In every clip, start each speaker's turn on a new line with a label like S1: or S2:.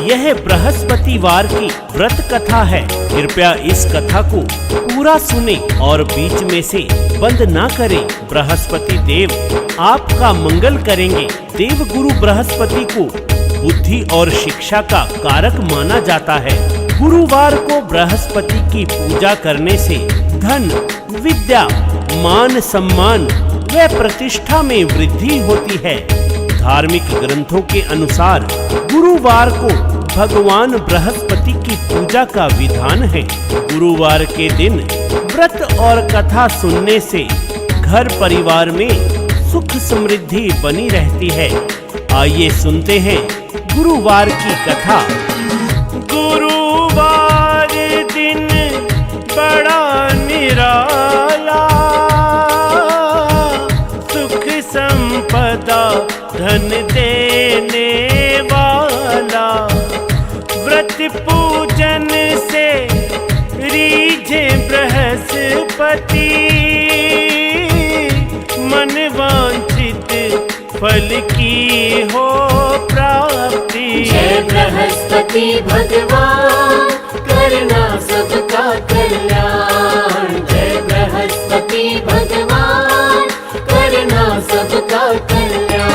S1: यह बृहस्पतिवार की व्रत कथा है। कृपया इस कथा को पूरा सुने और बीच में से बंद ना करें। बृहस्पति देव आपका मंगल करेंगे। देव गुरु बृहस्पति को बुद्धि और शिक्षा का कारक माना जाता है। गुरुवार को बृहस्पति की पूजा करने से धन, विद्या, मान सम्मान व प्रतिष्ठा में वृद्धि होती है। धार्मिक ग्रंथों के अनुसार गुरुवार को भगवान बृहस्पति की पूजा का विधान है। गुरुवार के दिन व्रत और कथा सुनने से घर परिवार में सुख समृद्धि बनी रहती है। आइए सुनते हैं गुरुवार की कथा। गुरुवार दिन बड़ा निराला, सुख संपदा धन देने वाला। व्रत पूजन से रीझे बृहस्पति, मन वांछित फल की हो प्राप्ति।
S2: जय बृहस्पति भगवान, करना सबका कल्याण। जय बृहस्पति भगवान, करना सबका कल्याण।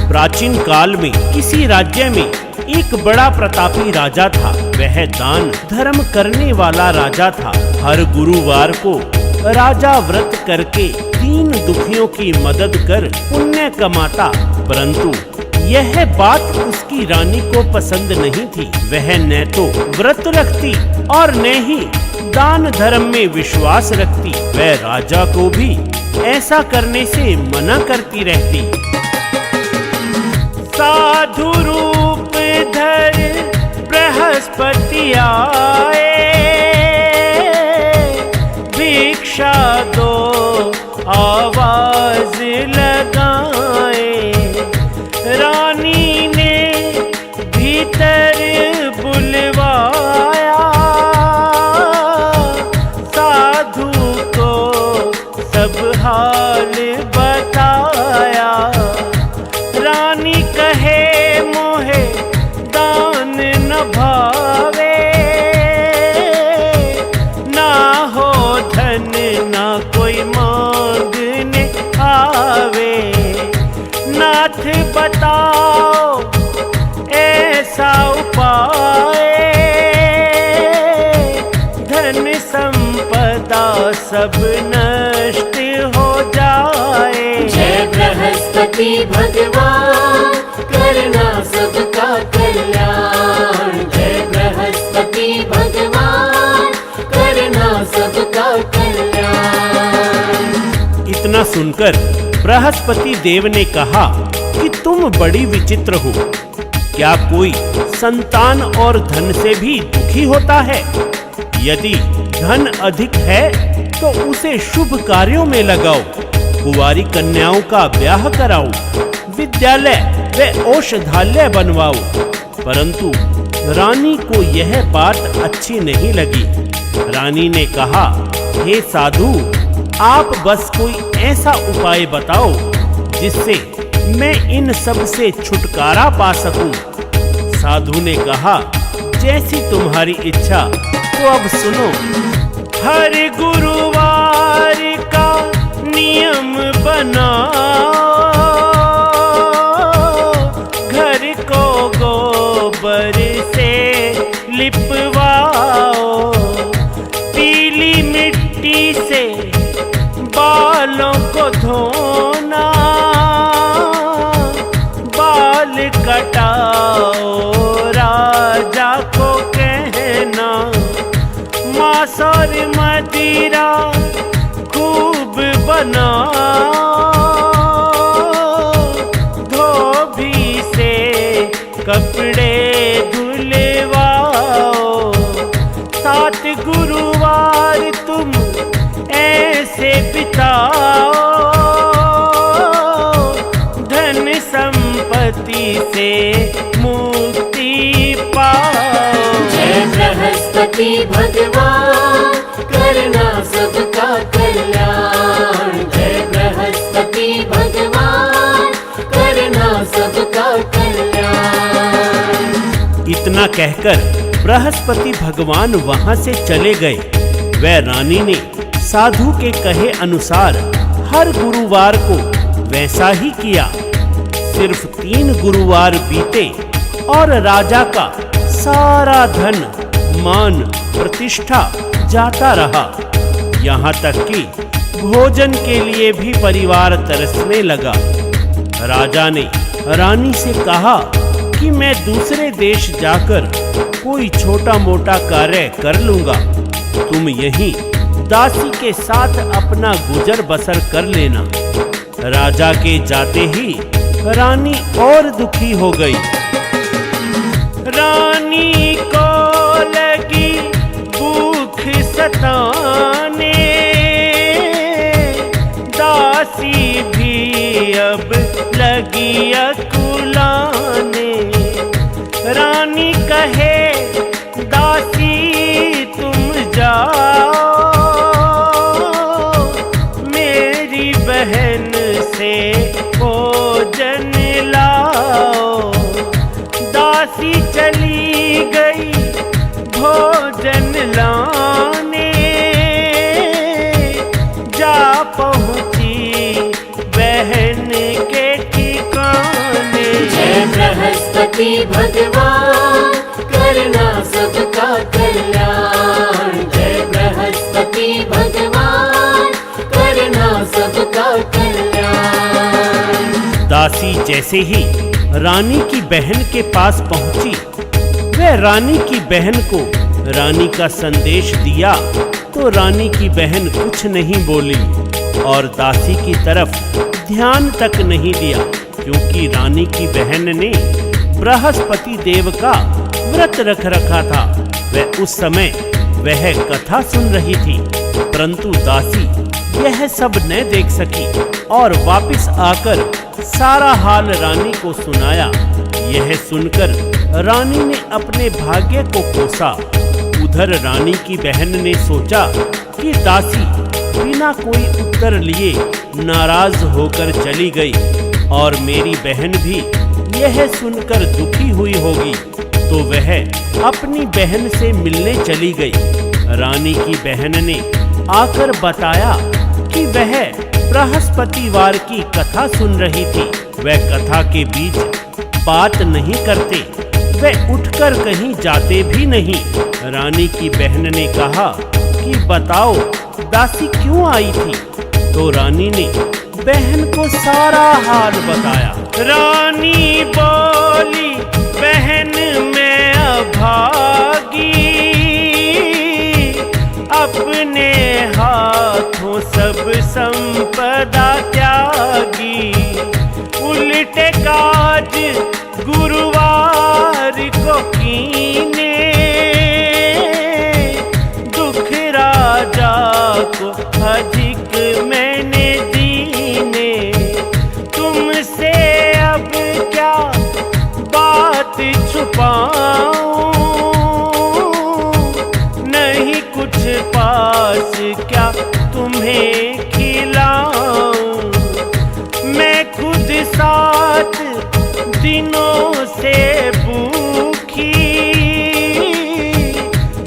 S1: प्राचीन काल में किसी राज्य में एक बड़ा प्रतापी राजा था। वह दान धर्म करने वाला राजा था। हर गुरुवार को राजा व्रत करके दीन दुखियों की मदद कर पुण्य कमाता, परंतु यह बात उसकी रानी को पसंद नहीं थी। वह न तो व्रत रखती और न ही दान धर्म में विश्वास रखती। वह राजा को भी ऐसा करने से मना करती रहती। साधु रूप धर बृहस्पति आए, भिक्षा दो आवाज लगाए। रानी ने भीतर बुलवाया, साधु को सब हाल बताया। रानी कहे मोहे दान न भावे, ना हो धन ना कोई मांगने आवे। नाथ बताओ ऐसा उपाय, धन संपदा सब नष्ट हो जाए।
S2: जय बृहस्पति भगवान, करना सबका कल्याण। जय बृहस्पति भगवान, करना सबका कल्याण।
S1: इतना सुनकर बृहस्पति देव ने कहा कि तुम बड़ी विचित्र हो। क्या कोई संतान और धन से भी दुखी होता है? यदि धन अधिक है तो उसे शुभ कार्यों में लगाओ, कुंवारी कन्याओं का ब्याह कराओ, विद्यालय व औषधालय बनवाओ। परंतु रानी को यह बात अच्छी नहीं लगी। रानी ने कहा, हे साधु, आप बस कोई ऐसा उपाय बताओ जिससे मैं इन सब से छुटकारा पा सकूं। साधु ने कहा, जैसी तुम्हारी इच्छा। तो अब सुनो। हर गुरुवार का नियम बनाओ, घर को गोबर से लिपवाओ। पीली मिट्टी से बालों को धोना, बाल कटाओ राजा को कहना। मांस और मदिरा खूब बनाओ, धोबी से कपड़े धुलवाओ। 7 गुरुवार तुम ऐसे बिताओ, धन संपत्ति से मुक्ति पाओ।
S2: जय बृहस्पति भगवान, करना सबका कल्याण। जय बृहस्पति भगवान, करना सबका कल्याण।
S1: इतना कहकर बृहस्पति भगवान वहां से चले गए। वह रानी ने साधु के कहे अनुसार हर गुरुवार को वैसा ही किया। सिर्फ 3 गुरुवार बीते और राजा का सारा धन, मान, प्रतिष्ठा जाता रहा। यहाँ तक कि भोजन के लिए भी परिवार तरसने लगा। राजा ने रानी से कहा कि मैं दूसरे देश जाकर कोई छोटा मोटा कार्य कर लूंगा, तुम यहीं दासी के साथ अपना गुजर बसर कर लेना। राजा के जाते ही रानी और दुखी हो गई। रानी को लगी भूख सताने, दासी भी अब लगी अकुलाने। रानी कहे दासी तुम जाओ, मेरी बहन से भोजन लाओ। दासी चली गई भोजन लाने, जा पहुंची बहन के ठिकाने।
S2: जय बृहस्पति भगवान करना सबका कल्याण। जय बृहस्पति भगवान करना सबका कल्याण।
S1: दासी जैसे ही रानी की बहन के पास पहुंची, वह रानी की बहन को रानी का संदेश दिया तो रानी की बहन कुछ नहीं बोली और दासी की तरफ ध्यान तक नहीं दिया, क्योंकि रानी की बहन ने बृहस्पति देव का व्रत रख रखा था। वह उस समय वह कथा सुन रही थी, परंतु दासी यह सब न देख सकी और वापस आकर सारा हाल रानी को सुनाया। यह सुनकर रानी ने अपने भाग्य को कोसा। उधर रानी की बहन ने सोचा कि दासी बिना कोई उत्तर लिए नाराज होकर चली गई और मेरी बहन भी यह सुनकर दुखी हुई होगी, तो वह अपनी बहन से मिलने चली गई। रानी की बहन ने आकर बताया कि वह बृहस्पतिवार की कथा सुन रही थी। वह कथा के बीच बात नहीं करते, वह उठकर कहीं जाते भी नहीं। रानी की बहन ने कहा कि बताओ दासी क्यों आई थी, तो रानी ने बहन को सारा हाल बताया। रानी बोली बहन मैं अभागी, अपने हाथों सब संपदा त्यागी। उल्टे काज गुरुवार को कीने, दुख राजा को अधिक मैंने दीने। तुमसे अब क्या बात छुपाऊं, नहीं कुछ पास क्या तुम्हें खिलाऊं। मैं खुद 7 दिनों से भूखी,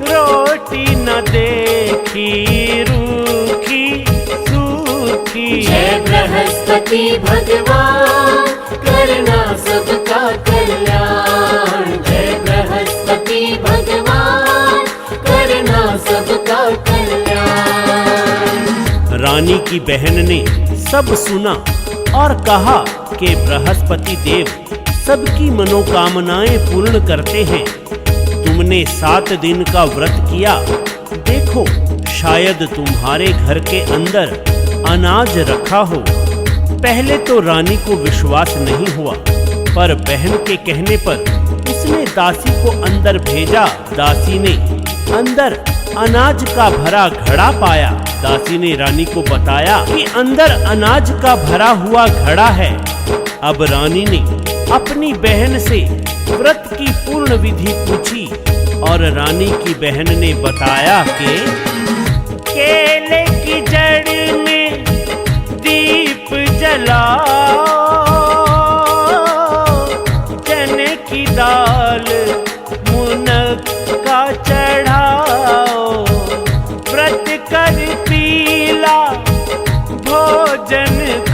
S1: रोटी न देखी रूखी सूखी।
S2: जय बृहस्पति भगवान करना सबका कल्याण। जय बृहस्पति भगवान करना सबका कल्याण।
S1: रानी की बहन ने सब सुना और कहा कि बृहस्पति देव सबकी मनोकामनाएं पूर्ण करते हैं। तुमने 7 दिन का व्रत किया, देखो शायद तुम्हारे घर के अंदर अनाज रखा हो। पहले तो रानी को विश्वास नहीं हुआ, पर बहन के कहने पर उसने दासी को अंदर भेजा। दासी ने अंदर अनाज का भरा घड़ा पाया। दासी ने रानी को बताया कि अंदर अनाज का भरा हुआ घड़ा है। अब रानी ने अपनी बहन से व्रत की पूर्ण विधि पूछी और रानी की बहन ने बताया कि केले की जड़ में दीप जलाओ, चने की दाल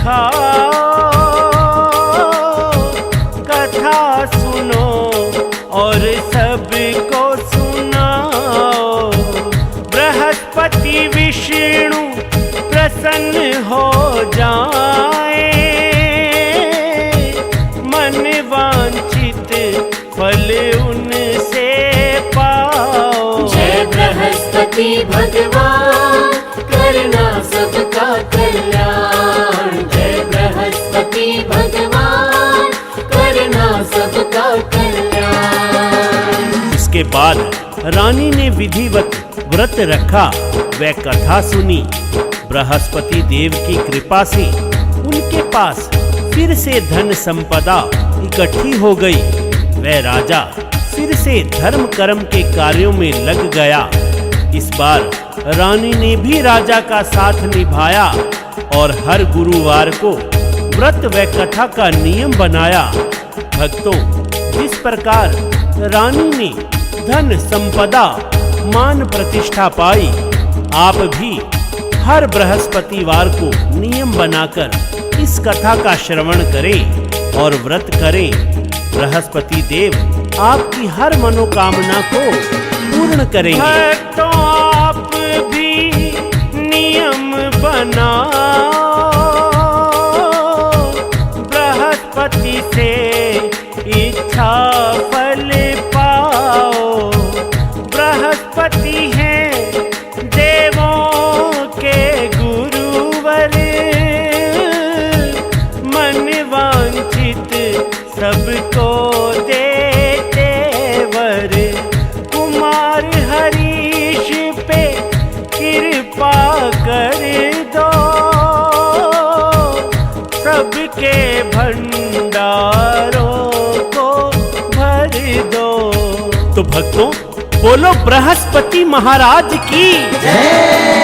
S1: खाओ, कथा सुनो और सबको सुनाओ। बृहस्पति विष्णु प्रसन्न हो जाए, मन वांछित फल उनसे पाओ।
S2: जय बृहस्पति भगवान, करना सबका कल्याण। जय बृहस्पति भगवान, करना सबका कल्याण।
S1: इसके बाद रानी ने विधिवत व्रत रखा व कथा सुनी। बृहस्पति देव की कृपा से उनके पास फिर से धन संपदा इकट्ठी हो गई। वह राजा फिर से धर्म कर्म के कार्यों में लग गया। इस बार रानी ने भी राजा का साथ निभाया और हर गुरुवार को व्रत व कथा का नियम बनाया। भक्तों, जिस प्रकार रानी ने धन संपदा मान प्रतिष्ठा पाई, आप भी हर बृहस्पतिवार को नियम बनाकर इस कथा का श्रवण करें और व्रत करें। बृहस्पति देव आपकी हर मनोकामना को पूर्ण करेंगे। भक्तों, आप भी नियम बनाओ, बृहस्पति से इच्छा फल पाओ। बृहस्पति हैं देवों के गुरुवर, मन वांछित सबको देते वर। कुमार हरीश पे कृपा कर दो, सबके भंडारों को भर दो। तो भक्तों, बोलो बृहस्पति महाराज की जय।